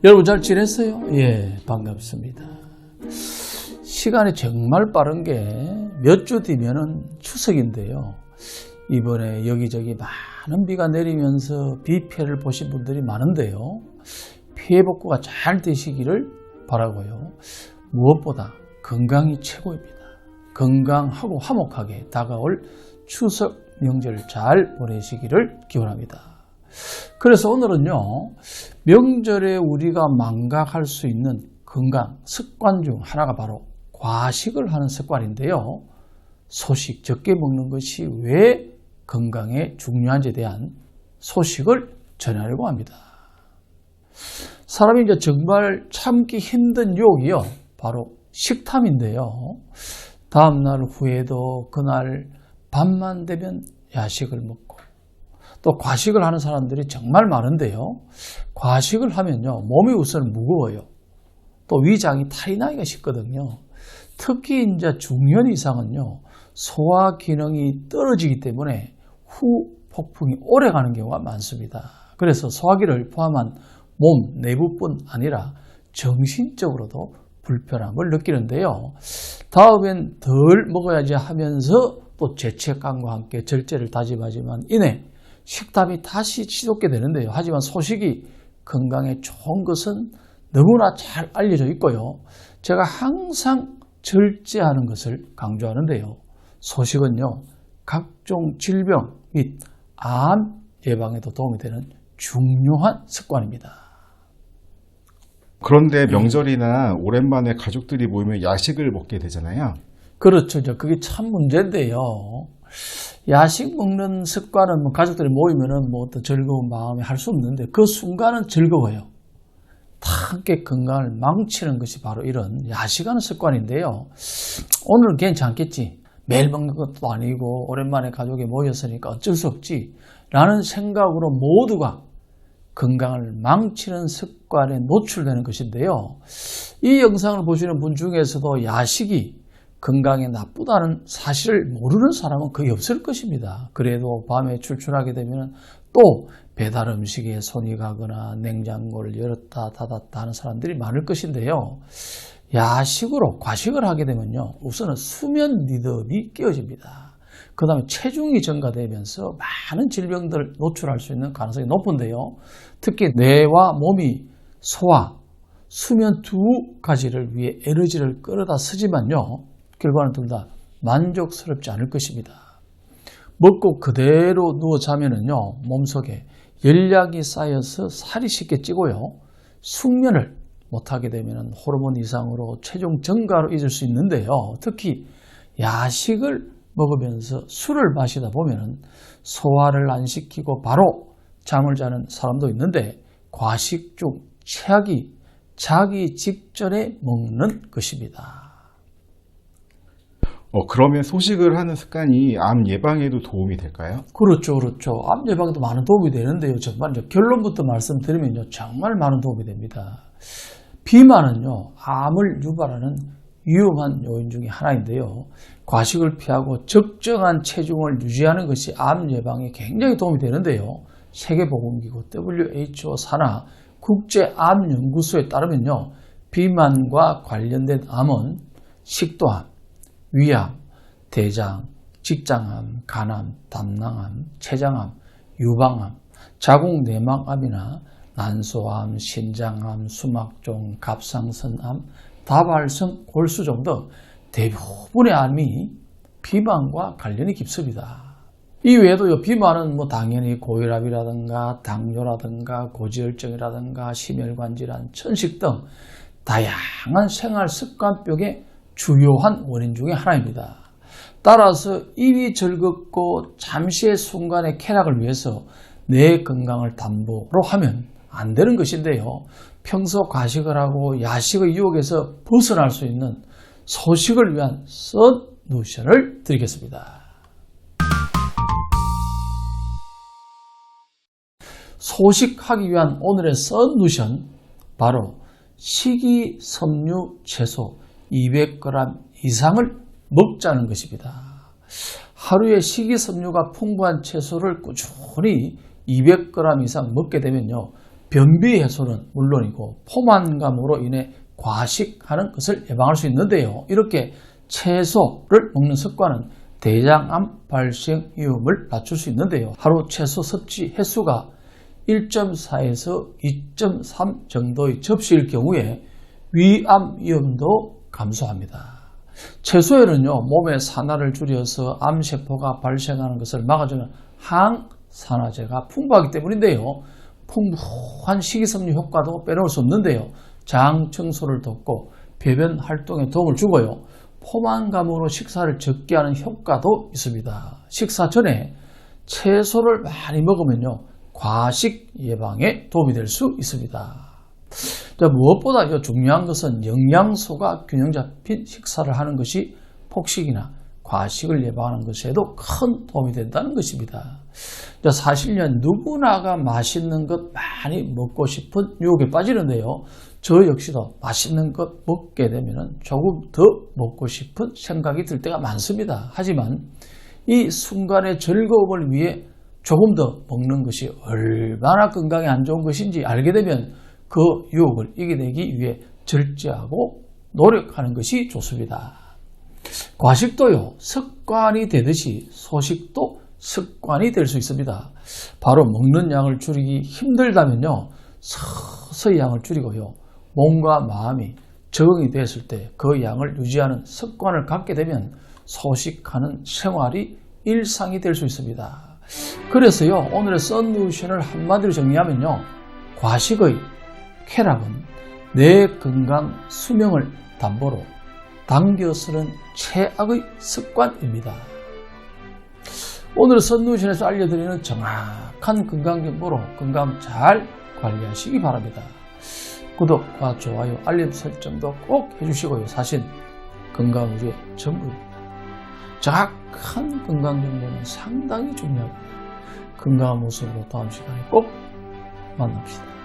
여러분 잘 지냈어요? 예, 반갑습니다. 시간이 정말 빠른 게 몇 주 뒤면은 추석인데요. 이번에 여기저기 많은 비가 내리면서 비 피해를 보신 분들이 많은데요. 피해 복구가 잘 되시기를 바라고요. 무엇보다 건강이 최고입니다. 건강하고 화목하게 다가올 추석 명절 잘 보내시기를 기원합니다. 그래서 오늘은요, 명절에 우리가 망각할 수 있는 건강 습관 중 하나가 바로 과식을 하는 습관인데요. 소식 적게 먹는 것이 왜 건강에 중요한지에 대한 소식을 전하려고 합니다. 사람이 이제 정말 참기 힘든 유혹이요, 바로 식탐인데요. 다음날 후에도 그날 밤만 되면 야식을 먹고 또 과식을 하는 사람들이 정말 많은데요. 과식을 하면요, 몸이 우선 무거워요. 또 위장이 탈이 나기가 쉽거든요. 특히 이제 중년 이상은요, 소화 기능이 떨어지기 때문에 후 폭풍이 오래 가는 경우가 많습니다. 그래서 소화기를 포함한 몸 내부뿐 아니라 정신적으로도 불편함을 느끼는데요. 다음엔 덜 먹어야지 하면서 또 죄책감과 함께 절제를 다짐하지만 이내 식탐이 다시 치솟게 되는데요. 하지만 소식이 건강에 좋은 것은 너무나 잘 알려져 있고요. 제가 항상 절제하는 것을 강조하는데요. 소식은요, 각종 질병 및 암 예방에도 도움이 되는 중요한 습관입니다. 그런데 명절이나 오랜만에 가족들이 모이면 야식을 먹게 되잖아요. 그렇죠. 그게 참 문제인데요. 야식 먹는 습관은 뭐 가족들이 모이면은 뭐 어떤 즐거운 마음에 할 수 없는데 그 순간은 즐거워요. 다 함께 건강을 망치는 것이 바로 이런 야식하는 습관인데요. 오늘은 괜찮겠지. 매일 먹는 것도 아니고 오랜만에 가족이 모였으니까 어쩔 수 없지. 라는 생각으로 모두가 건강을 망치는 습관에 노출되는 것인데요. 이 영상을 보시는 분 중에서도 야식이 건강에 나쁘다는 사실을 모르는 사람은 거의 없을 것입니다. 그래도 밤에 출출하게 되면 또 배달 음식에 손이 가거나 냉장고를 열었다 닫았다 하는 사람들이 많을 것인데요. 야식으로 과식을 하게 되면요, 우선은 수면 리듬이 깨어집니다. 그 다음에 체중이 증가되면서 많은 질병들 노출할 수 있는 가능성이 높은데요. 특히 뇌와 몸이 소화, 수면 두 가지를 위해 에너지를 끌어다 쓰지만요, 결과는 둘 다 만족스럽지 않을 것입니다. 먹고 그대로 누워 자면은요, 몸속에 열약이 쌓여서 살이 쉽게 찌고요, 숙면을 못하게 되면 호르몬 이상으로 체중 증가로 잊을 수 있는데요. 특히 야식을 먹으면서 술을 마시다 보면 소화를 안 시키고 바로 잠을 자는 사람도 있는데 과식 중 최악이 자기 직전에 먹는 것입니다. 그러면 소식을 하는 습관이 암 예방에도 도움이 될까요? 그렇죠. 암 예방에도 많은 도움이 되는데요. 정말 결론부터 말씀드리면요, 정말 많은 도움이 됩니다. 비만은요, 암을 유발하는 위험한 요인 중에 하나인데요. 과식을 피하고 적정한 체중을 유지하는 것이 암 예방에 굉장히 도움이 되는데요. 세계보건기구 WHO 산하 국제암연구소에 따르면요, 비만과 관련된 암은 식도암, 위암, 대장, 직장암, 간암, 담낭암, 췌장암, 유방암, 자궁내막암이나 난소암, 신장암, 수막종, 갑상선암, 다발성 골수종 등 대부분의 암이 비만과 관련이 깊습니다. 이 외에도 비만은 당연히 고혈압이라든가 당뇨라든가 고지혈증이라든가 심혈관 질환, 천식 등 다양한 생활습관병의 주요한 원인 중에 하나입니다. 따라서 입이 즐겁고 잠시의 순간의 쾌락을 위해서 내 건강을 담보로 하면 안 되는 것인데요. 평소 과식을 하고 야식의 유혹에서 벗어날 수 있는 소식을 위한 솔루션을 드리겠습니다. 소식하기 위한 오늘의 솔루션, 바로 식이섬유 채소 200g 이상을 먹자는 것입니다. 하루에 식이섬유가 풍부한 채소를 꾸준히 200g 이상 먹게 되면요, 변비 해소는 물론이고 포만감으로 인해 과식하는 것을 예방할 수 있는데요. 이렇게 채소를 먹는 습관은 대장암 발생 위험을 낮출 수 있는데요. 하루 채소 섭취 횟수가 1.4에서 2.3 정도의 접시일 경우에 위암 위험도 감소합니다. 채소에는요, 몸의 산화를 줄여서 암세포가 발생하는 것을 막아주는 항산화제가 풍부하기 때문인데요. 풍부한 식이섬유 효과도 빼놓을 수 없는데요. 장 청소를 돕고 배변 활동에 도움을 주고요. 포만감으로 식사를 적게 하는 효과도 있습니다. 식사 전에 채소를 많이 먹으면요, 과식 예방에 도움이 될 수 있습니다. 무엇보다 중요한 것은 영양소가 균형 잡힌 식사를 하는 것이 폭식이나 과식을 예방하는 것에도 큰 도움이 된다는 것입니다. 사실요, 누구나가 맛있는 것 많이 먹고 싶은 유혹에 빠지는데요. 저 역시도 맛있는 것 먹게 되면 조금 더 먹고 싶은 생각이 들 때가 많습니다. 하지만 이 순간의 즐거움을 위해 조금 더 먹는 것이 얼마나 건강에 안 좋은 것인지 알게 되면 그 유혹을 이겨내기 위해 절제하고 노력하는 것이 좋습니다. 과식도요, 습관이 되듯이 소식도 습관이 될 수 있습니다. 바로 먹는 양을 줄이기 힘들다면요, 서서히 양을 줄이고요, 몸과 마음이 적응이 됐을 때 그 양을 유지하는 습관을 갖게 되면 소식하는 생활이 일상이 될 수 있습니다. 그래서요, 오늘의 썬루션을 한마디로 정리하면요, 과식의 쾌락은 내 건강 수명을 담보로 당겨쓰는 최악의 습관입니다. 오늘 썬루션에서 알려드리는 정확한 건강 정보로 건강 잘 관리하시기 바랍니다. 구독과 좋아요, 알림 설정도 꼭 해주시고요. 사실 건강은 우리의 전부입니다. 정확한 건강 정보는 상당히 중요합니다. 건강한 모습으로 다음 시간에 꼭 만납시다.